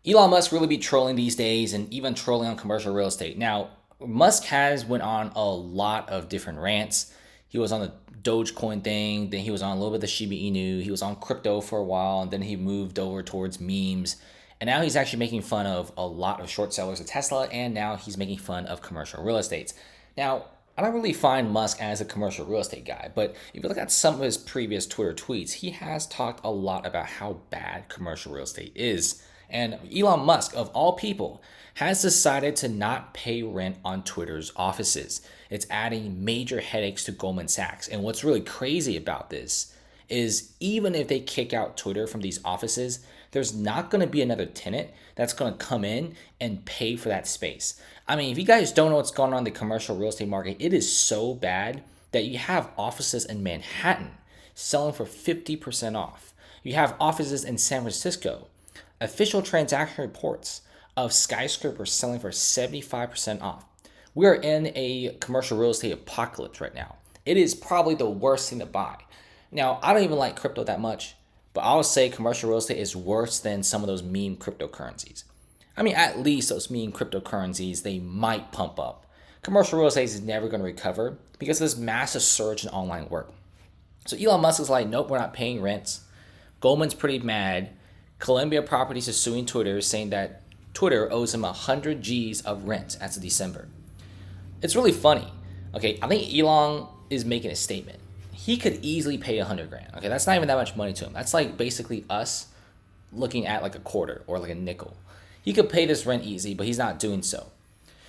Elon Musk really be trolling these days and even trolling on commercial real estate. Now, Musk has went on a lot of different rants. He was on the Dogecoin thing, then he was on a little bit of the Shiba Inu, he was on crypto for a while, and then he moved over towards memes. And now he's actually making fun of a lot of short sellers of Tesla, and now he's making fun of commercial real estate. Now, I don't really find Musk as a commercial real estate guy, but if you look at some of his previous Twitter tweets, he has talked a lot about how bad commercial real estate is. And Elon Musk, of all people, has decided to not pay rent on Twitter's offices. It's adding major headaches to Goldman Sachs. And what's really crazy about this is even if they kick out Twitter from these offices, there's not going to be another tenant that's going to come in and pay for that space. I mean, if you guys don't know what's going on in the commercial real estate market, it is so bad that you have offices in Manhattan selling for 50% off. You have offices in San Francisco. Official transaction reports of skyscrapers selling for 75% off. We are in a commercial real estate apocalypse right now. It is probably the worst thing to buy. Now, I don't even like crypto that much, but I would say commercial real estate is worse than some of those meme cryptocurrencies. I mean, at least those meme cryptocurrencies, they might pump up. Commercial real estate is never going to recover because of this massive surge in online work. So Elon Musk is like, nope, we're not paying rents. Goldman's pretty mad. Columbia Properties is suing Twitter, saying that Twitter owes him 100 G's of rent as of December. It's really funny. Okay, I think Elon is making a statement. He could easily pay 100 grand. Okay, that's not even that much money to him. That's like basically us looking at like a quarter or like a nickel. He could pay this rent easy, but he's not doing so.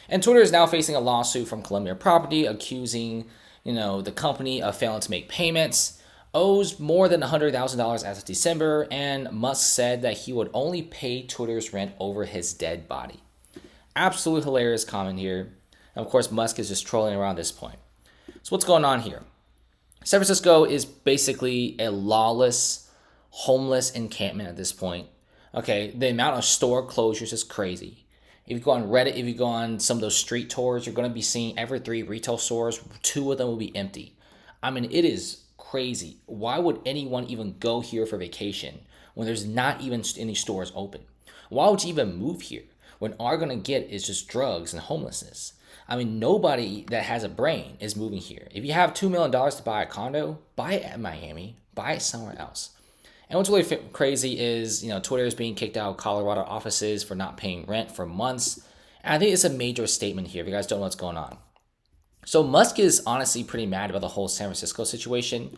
And Twitter is now facing a lawsuit from Columbia Property accusing, the company of failing to make payments, owes more than $100,000 as of December, and Musk said that he would only pay Twitter's rent over his dead body. Absolute hilarious comment here. And of course, Musk is just trolling around this point. So what's going on here? San Francisco is basically a lawless, homeless encampment at this point. Okay, the amount of store closures is crazy. If you go on Reddit, if you go on some of those street tours, you're going to be seeing every 3 retail stores, 2 of them will be empty. I mean, it is crazy. Why would anyone even go here for vacation when there's not even any stores open? Why would you even move here when all you're going to get is just drugs and homelessness? I mean, nobody that has a brain is moving here. If you have $2 million to buy a condo, buy it at Miami, buy it somewhere else. And what's really crazy is, Twitter is being kicked out of Colorado offices for not paying rent for months. And I think it's a major statement here if you guys don't know what's going on. So Musk is honestly pretty mad about the whole San Francisco situation.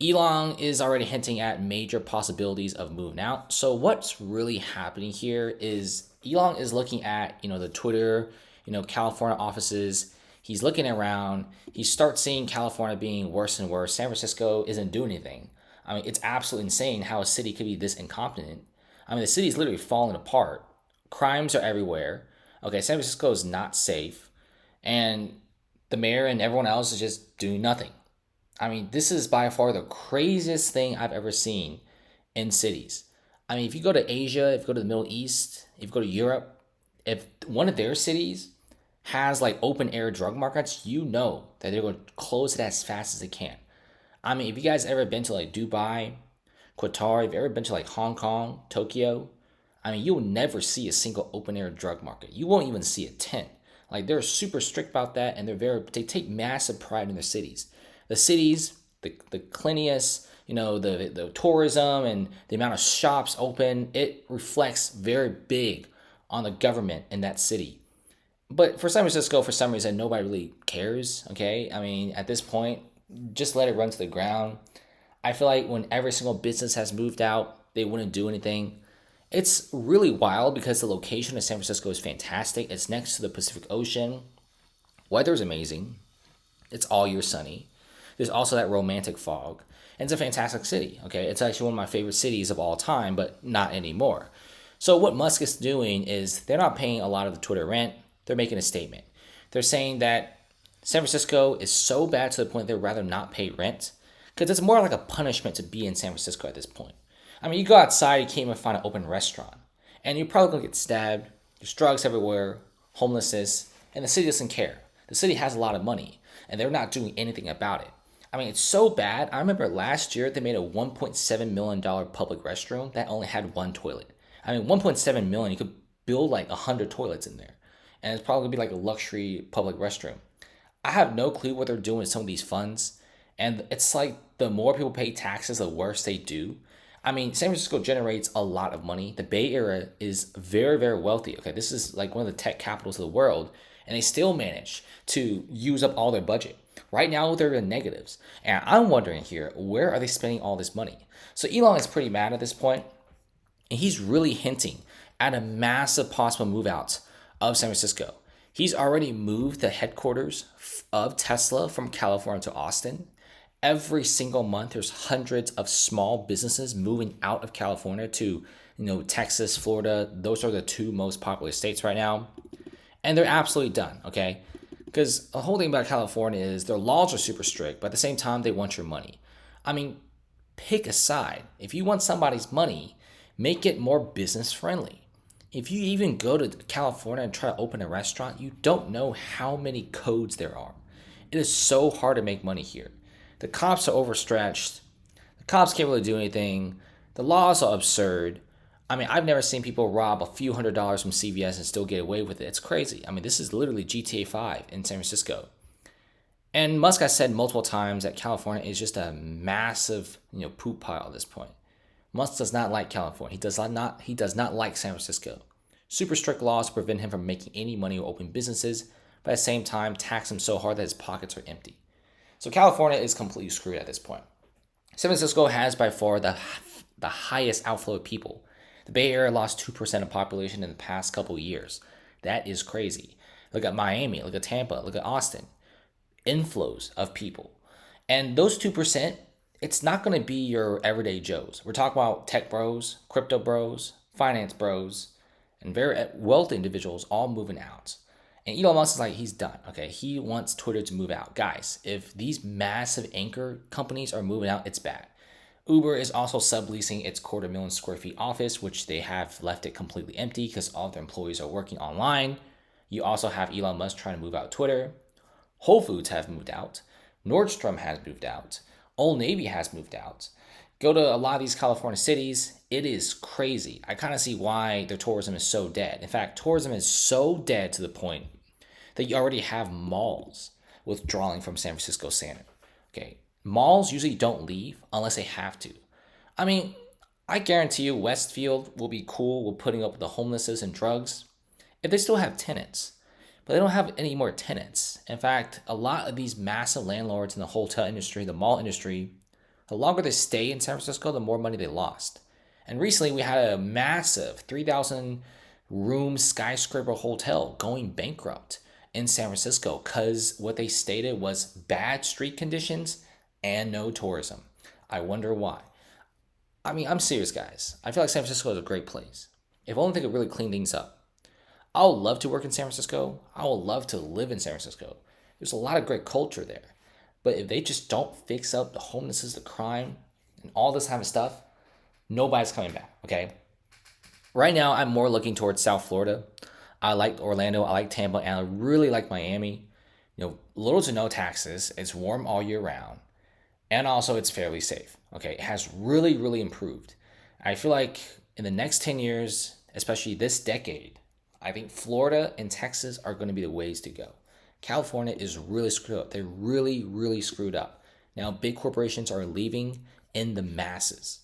Elon is already hinting at major possibilities of moving out. So what's really happening here is Elon is looking at, the Twitter, California offices. He's looking around. He starts seeing California being worse and worse. San Francisco isn't doing anything. I mean, it's absolutely insane how a city could be this incompetent. I mean, the city is literally falling apart. Crimes are everywhere. Okay, San Francisco is not safe. And the mayor and everyone else is just doing nothing. I mean, this is by far the craziest thing I've ever seen in cities. I mean, if you go to Asia, if you go to the Middle East, if you go to Europe, if one of their cities has like open air drug markets, that they're going to close it as fast as they can. I mean, if you guys ever been to like Dubai, Qatar, if you've ever been to like Hong Kong, Tokyo, I mean, you'll never see a single open air drug market. You won't even see a tent. Like they're super strict about that, and they take massive pride in their cities. The cities, the cleanliness, the tourism and the amount of shops open, it reflects very big on the government in that city. But for San Francisco, for some reason, nobody really cares. Okay, I mean, at this point, just let it run to the ground. I feel like when every single business has moved out, they wouldn't do anything. It's really wild because the location of San Francisco is fantastic. It's next to the Pacific Ocean. Weather's amazing. It's all year sunny. There's also that romantic fog. And it's a fantastic city, okay? It's actually one of my favorite cities of all time, but not anymore. So what Musk is doing is they're not paying a lot of the Twitter rent. They're making a statement. They're saying that San Francisco is so bad to the point they'd rather not pay rent because it's more like a punishment to be in San Francisco at this point. I mean, you go outside, you can't even find an open restaurant. And you're probably going to get stabbed. There's drugs everywhere, homelessness, and the city doesn't care. The city has a lot of money, and they're not doing anything about it. I mean, it's so bad. I remember last year they made a $1.7 million public restroom that only had 1 toilet. I mean, 1.7 million, you could build like 100 toilets in there. And it's probably gonna be like a luxury public restroom. I have no clue what they're doing with some of these funds. And it's like the more people pay taxes, the worse they do. I mean, San Francisco generates a lot of money. The Bay Area is very, very wealthy. Okay, this is like one of the tech capitals of the world, and they still manage to use up all their budget. Right now, they're in negatives. And I'm wondering here, where are they spending all this money? So Elon is pretty mad at this point, and he's really hinting at a massive possible move out of San Francisco. He's already moved the headquarters of Tesla from California to Austin. Every single month, there's hundreds of small businesses moving out of California to, Texas, Florida. Those are the two most popular states right now. And they're absolutely done, okay? Because the whole thing about California is their laws are super strict, but at the same time, they want your money. I mean, pick a side. If you want somebody's money, make it more business friendly. If you even go to California and try to open a restaurant, you don't know how many codes there are. It is so hard to make money here. The cops are overstretched. The cops can't really do anything. The laws are absurd. I mean, I've never seen people rob a few $100s from CVS and still get away with it. It's crazy. I mean, this is literally GTA 5 in San Francisco. And Musk has said multiple times that California is just a massive, poop pile at this point. Musk does not like California. He does not like San Francisco. Super strict laws prevent him from making any money or open businesses, but at the same time tax him so hard that his pockets are empty. So California is completely screwed at this point. San Francisco has by far the highest outflow of people. The Bay Area lost 2% of population in the past couple of years. That is crazy. Look at Miami, look at Tampa, look at Austin. Inflows of people. And those 2%, it's not going to be your everyday Joes. We're talking about tech bros, crypto bros, finance bros, and very wealthy individuals all moving out. And Elon Musk is like, he's done. Okay, he wants Twitter to move out. Guys, if these massive anchor companies are moving out, it's bad. Uber is also subleasing its 250,000 square feet office, which they have left it completely empty because all their employees are working online. You also have Elon Musk trying to move out Twitter. Whole Foods have moved out. Nordstrom has moved out. Old Navy has moved out. Go to a lot of these California cities, it is crazy. I kind of see why their tourism is so dead. In fact, tourism is so dead to the point that you already have malls withdrawing from San Francisco Center. Okay, malls usually don't leave unless they have to. I mean, I guarantee you Westfield will be cool with putting up with the homelessness and drugs if they still have tenants. But they don't have any more tenants. In fact, a lot of these massive landlords in the hotel industry, the mall industry, the longer they stay in San Francisco, the more money they lost. And recently we had a massive 3,000 room skyscraper hotel going bankrupt in San Francisco because what they stated was bad street conditions and no tourism. I wonder why. I mean, I'm serious, guys. I feel like San Francisco is a great place. If only they could really clean things up. I would love to work in San Francisco. I would love to live in San Francisco. There's a lot of great culture there. But if they just don't fix up the homelessness, the crime, and all this kind of stuff, nobody's coming back, okay? Right now, I'm more looking towards South Florida. I like Orlando, I like Tampa, and I really like Miami. Little to no taxes. It's warm all year round. And also, it's fairly safe, okay? It has really, really improved. I feel like in the next 10 years, especially this decade, I think Florida and Texas are going to be the ways to go. California is really screwed up. They're really, really screwed up. Now, big corporations are leaving in the masses.